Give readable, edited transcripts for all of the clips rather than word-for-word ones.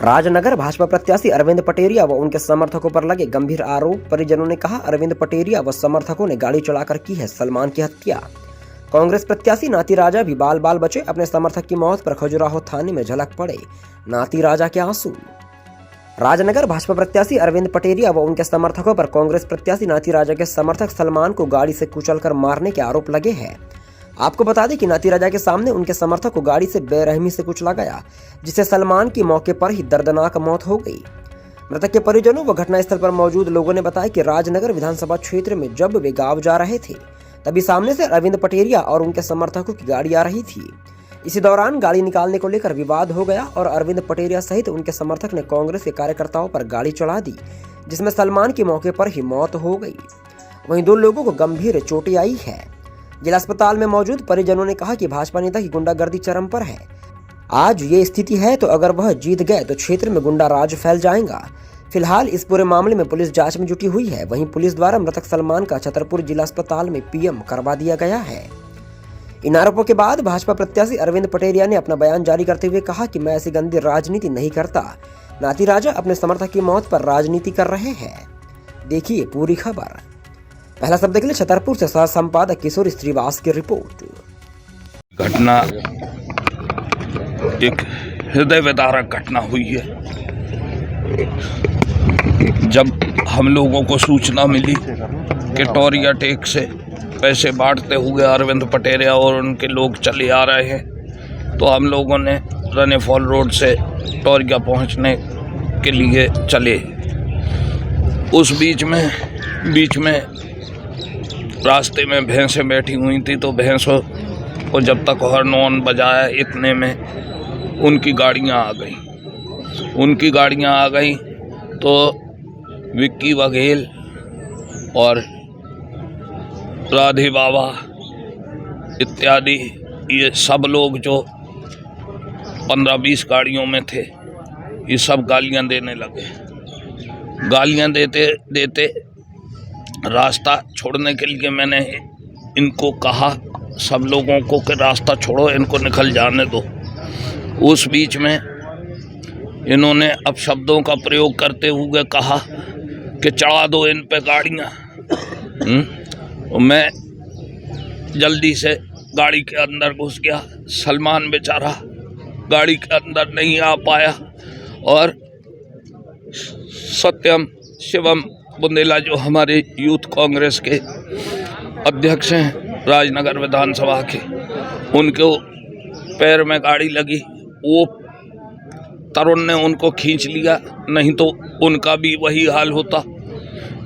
राजनगर भाजपा प्रत्याशी अरविंद पटेरिया व उनके समर्थकों पर लगे गंभीर आरोप। परिजनों ने कहा, अरविंद पटेरिया व समर्थकों ने गाड़ी चढ़ाकर की है सलमान की हत्या। कांग्रेस प्रत्याशी नाती राजा भी बाल बाल बचे। अपने समर्थक की मौत पर खजुराहो थाने में झलक पड़े नाती राजा के आंसू। राजनगर भाजपा प्रत्याशी अरविंद पटेरिया व उनके समर्थकों पर कांग्रेस प्रत्याशी नाती राजा के समर्थक सलमान को गाड़ी से कुचलकर मारने के आरोप लगे हैं। आपको बता दें कि नाती राजा के सामने उनके समर्थक को गाड़ी से बेरहमी से कुचला गया, जिससे सलमान की मौके पर ही दर्दनाक मौत हो गई। मृतक के परिजनों व घटनास्थल पर मौजूद लोगों ने बताया कि राजनगर विधानसभा क्षेत्र में जब वे गांव जा रहे थे, तभी सामने से अरविंद पटेरिया और उनके समर्थकों की गाड़ी आ रही थी। इसी दौरान गाड़ी निकालने को लेकर विवाद हो गया और अरविंद पटेरिया सहित उनके समर्थक ने कांग्रेस के कार्यकर्ताओं पर गाड़ी चढ़ा दी, जिसमें सलमान की मौके पर ही मौत हो गई। वहीं 2 लोगों को गंभीर चोटें आई है। जिला अस्पताल में मौजूद परिजनों ने कहा कि भाजपा नेता की गुंडागर्दी चरम पर है। आज ये स्थिति है तो अगर वह जीत गए तो क्षेत्र में गुंडा राज फैल जाएगा। फिलहाल इस पूरे मामले में पुलिस जांच में जुटी हुई है। वहीं पुलिस द्वारा मृतक सलमान का छतरपुर जिला अस्पताल में पीएम करवा दिया गया है। इन आरोपों के बाद भाजपा प्रत्याशी अरविंद पटेरिया ने अपना बयान जारी करते हुए कहा कि मैं ऐसी गंदी राजनीति नहीं करता। नाती राजा अपने समर्थक की मौत पर राजनीति कर रहे हैं। देखिए पूरी खबर। पहला शब्द के लिए छतरपुर से सह संपादक किशोर श्रीवास की रिपोर्ट। घटना एक हृदय विदारक घटना हुई है। जब हम लोगों को सूचना मिली कि टोरिया टेक से पैसे बांटते हुए अरविंद पटेरिया और उनके लोग चले आ रहे हैं, तो हम लोगों ने रने फॉल रोड से टोरिया पहुंचने के लिए चले। उस बीच में रास्ते में भैंसें बैठी हुई थी, तो भैंसों को जब तक हॉर्न ऑन बजाया इतने में उनकी गाड़ियां आ गई। तो विक्की बघेल और राधे बाबा इत्यादि ये सब लोग जो 15-20 गाड़ियों में थे, ये सब गालियां देने लगे। गालियां देते रास्ता छोड़ने के लिए मैंने इनको कहा, सब लोगों को, कि रास्ता छोड़ो, इनको निकल जाने दो। उस बीच में इन्होंने अपशब्दों का प्रयोग करते हुए कहा कि चढ़ा दो इन पे गाड़ियाँ। मैं जल्दी से गाड़ी के अंदर घुस गया। सलमान बेचारा गाड़ी के अंदर नहीं आ पाया और सत्यम शिवम बुंदेला जो हमारे यूथ कांग्रेस के अध्यक्ष हैं राजनगर विधानसभा के, उनको पैर में गाड़ी लगी। वो तरुण ने उनको खींच लिया, नहीं तो उनका भी वही हाल होता।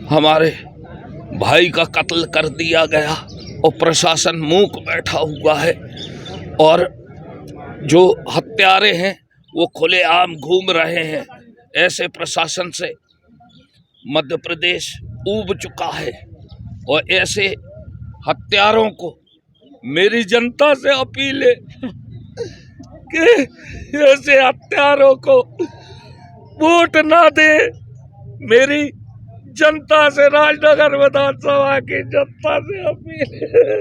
हमारे भाई का कत्ल कर दिया गया और प्रशासन मूक बैठा हुआ है और जो हत्यारे हैं वो खुलेआम घूम रहे हैं। ऐसे प्रशासन से मध्य प्रदेश ऊब चुका है और ऐसे हत्यारों को मेरी जनता से अपील है कि ऐसे हत्यारों को वोट ना दे। मेरी जनता से, राजनगर विधानसभा की जनता से अपील है,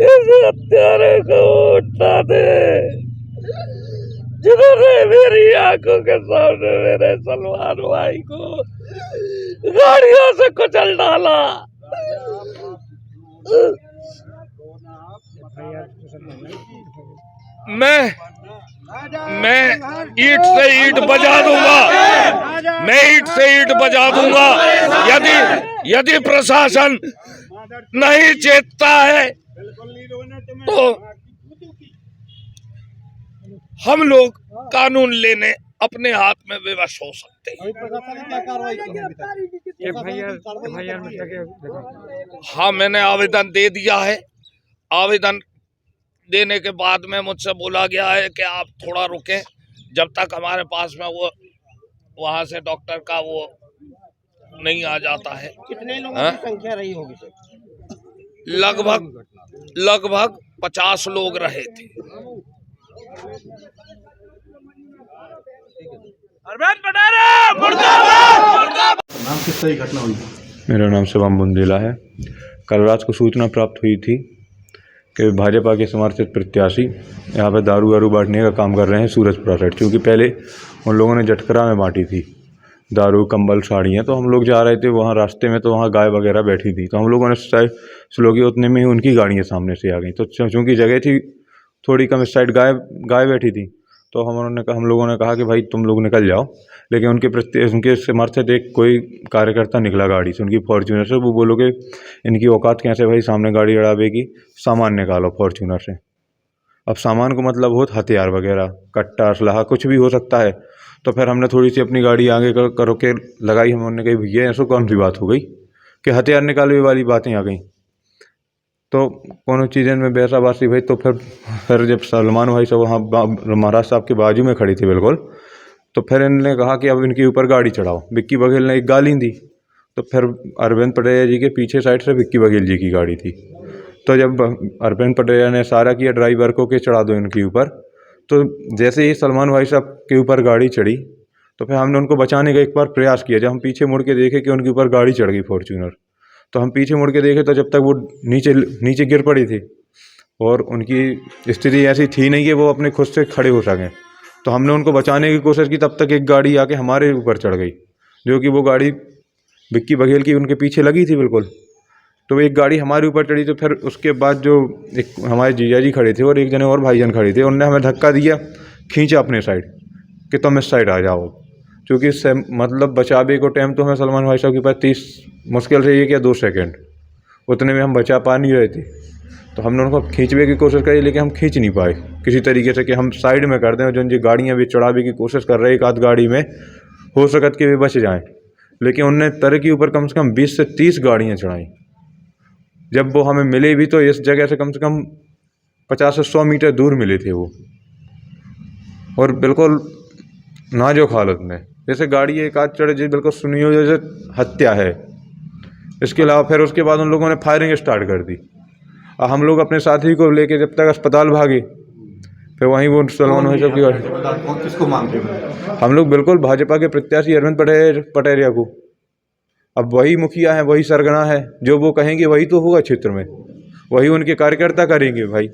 ऐसे हत्यारों को वोट ना दे जिन्होंने मेरी आंखों के सामने मेरे सलमान भाई को गाड़ियों से कुचल डाला। मैं ईंट से ईंट बजा दूंगा। मैं ईंट से ईंट बजा दूंगा यदि प्रशासन नहीं चेतता है तो हम लोग कानून लेने अपने हाथ में विवश हो सकते हैं। हाँ, मैंने आवेदन दे दिया है। आवेदन देने के बाद में मुझसे बोला गया है कि आप थोड़ा रुकें, जब तक हमारे पास में वो वहाँ से डॉक्टर का वो नहीं आ जाता है। कितने लोगों की संख्या रही होगी सर? लगभग 50 लोग रहे थे। नाम किस तरह की घटना हुई? मेरा नाम शिवम बुंदेला है। कल रात को सूचना प्राप्त हुई थी कि भाजपा के समर्थित प्रत्याशी यहाँ पे दारू वारू बांटने का काम कर रहे हैं सूरजपुरा साइड, क्योंकि पहले उन लोगों ने जटकरा में बांटी थी दारू, कंबल, साड़ियाँ। तो हम लोग जा रहे थे वहाँ रास्ते में, तो वहाँ गाय वगैरह बैठी थी, तो हम लोगों ने साइड स्लो की, उतने में ही उनकी गाड़ियाँ सामने से आ गई। तो चूँकि जगह थी थोड़ी कम, इस साइड गाय बैठी थी, तो हम लोगों ने कहा कि भाई तुम लोग निकल जाओ। लेकिन उनके समर्थक एक कोई कार्यकर्ता निकला गाड़ी से, उनकी फॉर्च्यूनर से। वो बोलो कि इनकी औकात कैसे भाई सामने गाड़ी अड़ावेगी, सामान निकालो फॉर्च्यूनर से। अब सामान को मतलब हो हथियार वगैरह, कट्टा, असलाहा, कुछ भी हो सकता है। तो फिर हमने थोड़ी सी अपनी गाड़ी आगे करो के लगाई। हमने कही भैया ऐसा कौन सी बात हो गई कि हथियार निकालने वाली बातें आ गई। तो कोनो चीज़ें में बहसाबासी भाई। तो फिर जब सलमान भाई साहब वहाँ महाराज साहब के बाजू में खड़ी थी बिल्कुल, तो फिर इन्होंने कहा कि अब इनके ऊपर गाड़ी चढ़ाओ। विक्की बघेल ने एक गाली दी, तो फिर अरविंद पटेरिया जी के पीछे साइड से विक्की बघेल जी की गाड़ी थी। तो जब अरविंद पटेरिया ने इशारा किया ड्राइवर को कि चढ़ा दो इनके ऊपर, तो जैसे ही सलमान भाई साहब के ऊपर गाड़ी चढ़ी, तो फिर हमने उनको बचाने का एक बार प्रयास किया। जब हम पीछे मुड़ के देखे कि उनके ऊपर गाड़ी चढ़ गई फॉर्च्यूनर, तो हम पीछे मुड़ के देखे तो जब तक वो नीचे गिर पड़ी थी और उनकी स्थिति ऐसी थी नहीं कि वो अपने खुद से खड़े हो सकें, तो हमने उनको बचाने की कोशिश की। तब तक एक गाड़ी आके हमारे ऊपर चढ़ गई, जो कि वो गाड़ी विक्की बघेल की उनके पीछे लगी थी बिल्कुल। तो एक गाड़ी हमारे ऊपर चढ़ी। तो फिर उसके बाद जो एक हमारे जीजा जी खड़े थे और एक जने और भाईजान खड़े थे, उनने हमें धक्का दिया, खींचा अपने साइड कि तुम इस साइड आ जाओ। क्योंकि इससे मतलब बचावे को टाइम तो हमें सलमान भाई साहब के पास 30 मुश्किल से 1 या 2 सेकंड, उतने में हम बचा पा नहीं रहे थे। तो हमने उनको खींचने की कोशिश करी, लेकिन हम खींच नहीं पाए किसी तरीके से कि हम साइड में कर दें। जो जी गाड़ियाँ भी चढ़ावे की कोशिश कर रहे, एक आध गाड़ी में हो सकत कि वे बच जाएँ, लेकिन उनने तर के ऊपर कम से कम 20 से 30 गाड़ियाँ चढ़ाई। जब वो हमें मिले भी तो इस जगह से कम 50 से 100 मीटर दूर मिले थे वो, और बिल्कुल नाजुक हालत में। जैसे गाड़ी एक आध चढ़े जी, बिल्कुल सुनियो जैसे हत्या है। इसके अलावा फिर उसके बाद उन लोगों ने फायरिंग स्टार्ट कर दी। और हम लोग अपने साथी को लेके जब तक अस्पताल भागे, फिर वहीं वो सलमान भाई साहब की गाड़ी। कौन किसको मानते हैं? हम लोग बिल्कुल भाजपा के प्रत्याशी अरविंद पटेरिया को। अब वही मुखिया है, वही सरगना है, जो वो कहेंगे वही तो होगा क्षेत्र में, वही उनके कार्यकर्ता करेंगे भाई।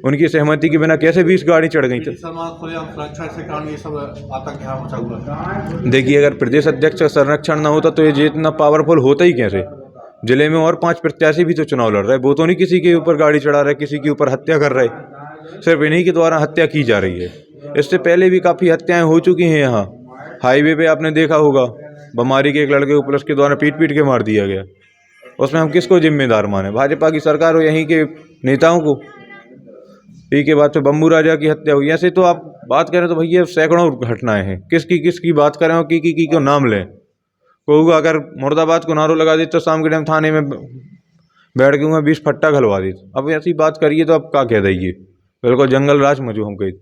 उनकी सहमति के बिना कैसे 20 गाड़ी चढ़ गई थी। सुरक्षा से कारण ये सब आतंक यहाँ मचा हुआ है। देखिए, अगर प्रदेश अध्यक्ष का संरक्षण ना होता तो ये इतना पावरफुल होता ही कैसे। जिले में और 5 प्रत्याशी भी तो चुनाव लड़ रहे, वो तो नहीं किसी के ऊपर गाड़ी चढ़ा रहे, किसी के ऊपर हत्या कर रहे, सिर्फ इन्हीं के द्वारा हत्या की जा रही है। इससे पहले भी काफ़ी हत्याएं हो चुकी हैं यहाँ। हाईवे पे आपने देखा होगा, बमारी के एक लड़के को पुलिस के द्वारा पीट के मार दिया गया। उसमें हम किसको जिम्मेदार माने, भाजपा की सरकार हो, यहीं के नेताओं को। पी के बाद तो बम्बू राजा की हत्या हुई। ऐसे तो आप बात करें तो भैया सैकड़ों घटनाएं हैं। किसकी बात करें और की को नाम लें। कोई अगर मुर्दाबाद को नारों लगा दी तो शाम के टाइम थाने में बैठ के 20 फट्टा घलवा दी। अब ऐसी बात करिए तो अब क्या कह दीजिए, बिल्कुल जंगल राज मचू हम कही।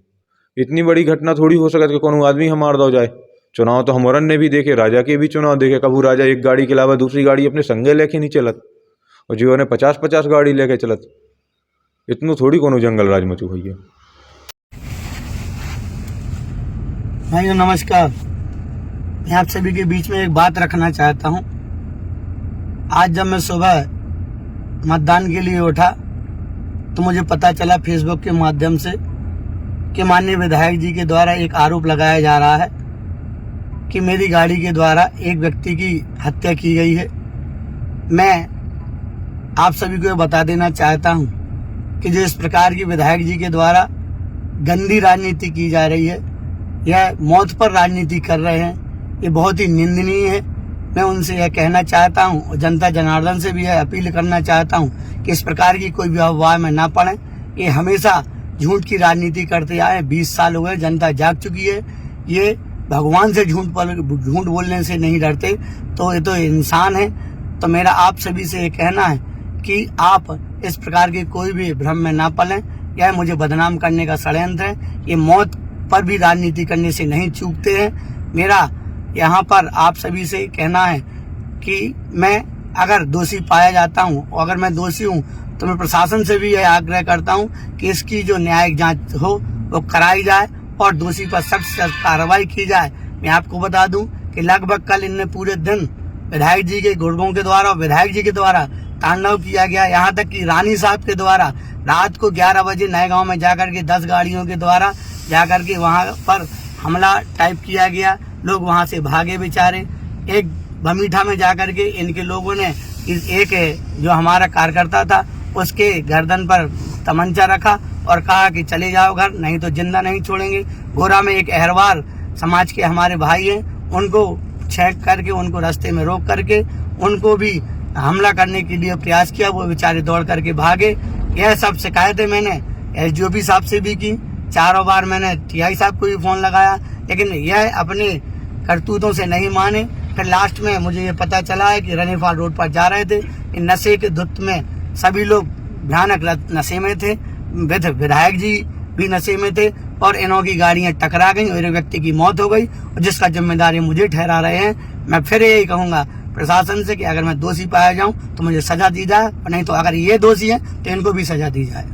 इतनी बड़ी घटना थोड़ी हो सकती कि कोनो आदमी हम मार दो जाए। चुनाव तो हमरन ने भी देखे, राजा के भी चुनाव देखे। कबू राजा एक गाड़ी के अलावा दूसरी गाड़ी अपने संगे लेके नहीं चलत, और जियो ने 50-50 गाड़ी लेके चलत। इतनों थोड़ी कोनो जंगल राज मचू भैया। भाई नमस्कार, मैं आप सभी के बीच में एक बात रखना चाहता हूं। आज जब मैं सुबह मतदान के लिए उठा तो मुझे पता चला फेसबुक के माध्यम से कि माननीय विधायक जी के द्वारा एक आरोप लगाया जा रहा है कि मेरी गाड़ी के द्वारा एक व्यक्ति की हत्या की गई है। मैं आप सभी को बता देना चाहता हूं कि जो इस प्रकार की विधायक जी के द्वारा गंदी राजनीति की जा रही है, यह मौत पर राजनीति कर रहे हैं, ये बहुत ही निंदनीय है। मैं उनसे यह कहना चाहता हूं और जनता जनार्दन से भी यह अपील करना चाहता हूं कि इस प्रकार की कोई भी अफवाह में ना पड़े। ये हमेशा झूठ की राजनीति करते आए, 20 साल हो गए, जनता जाग चुकी है। ये भगवान से झूठ बोलने से नहीं डरते, तो ये तो इंसान है। तो मेरा आप सभी से ये कहना है कि आप इस प्रकार के कोई भी भ्रम में ना पड़ें। यह मुझे बदनाम करने का षड्यंत्र है। ये मौत पर भी राजनीति करने से नहीं चूकते हैं। मेरा यहाँ पर आप सभी से कहना है कि मैं अगर दोषी पाया जाता हूँ और अगर मैं दोषी हूँ तो मैं प्रशासन से भी यह आग्रह करता हूँ कि इसकी जो न्यायिक जांच हो वो कराई जाए और दोषी पर सख्त कार्रवाई की जाए। मैं आपको बता दूं कि लगभग कल इनने पूरे दिन विधायक जी के गुर्गों के द्वारा, विधायक जी के द्वारा तांडव किया गया। यहाँ तक कि रानी साहब के द्वारा रात को 11 बजे नए गांव में जाकर के 10 गाड़ियों के द्वारा जाकर के वहाँ पर हमला टाइप किया गया। लोग वहाँ से भागे बेचारे। एक बमीठा में जाकर के इनके लोगों ने एक जो हमारा कार्यकर्ता था उसके गर्दन पर तमंचा रखा और कहा कि चले जाओ घर, नहीं तो जिंदा नहीं छोड़ेंगे। गोरा में एक अहरवाल समाज के हमारे भाई हैं, उनको चेक करके उनको रास्ते में रोक करके उनको भी हमला करने के लिए प्रयास किया। वो बेचारे दौड़ करके भागे। यह सब शिकायतें मैंने एसडीओपी साहब से भी की, 4 बार मैंने टीआई साहब को भी फोन लगाया, लेकिन यह अपने करतूतों से नहीं माने। फिर लास्ट में मुझे ये पता चला है कि रनीफाल रोड पर जा रहे थे, इन नशे के धुत में सभी लोग भयानक नशे में थे, विधायक जी भी नशे में थे और इन्हों की गाड़ियां टकरा गई और एक व्यक्ति की मौत हो गई, और जिसका जिम्मेदारी मुझे ठहरा रहे हैं। मैं फिर यही कहूंगा प्रशासन से कि अगर मैं दोषी पाया जाऊं तो मुझे सजा दी जाए, और नहीं तो अगर ये दोषी है तो इनको भी सजा दी जाए।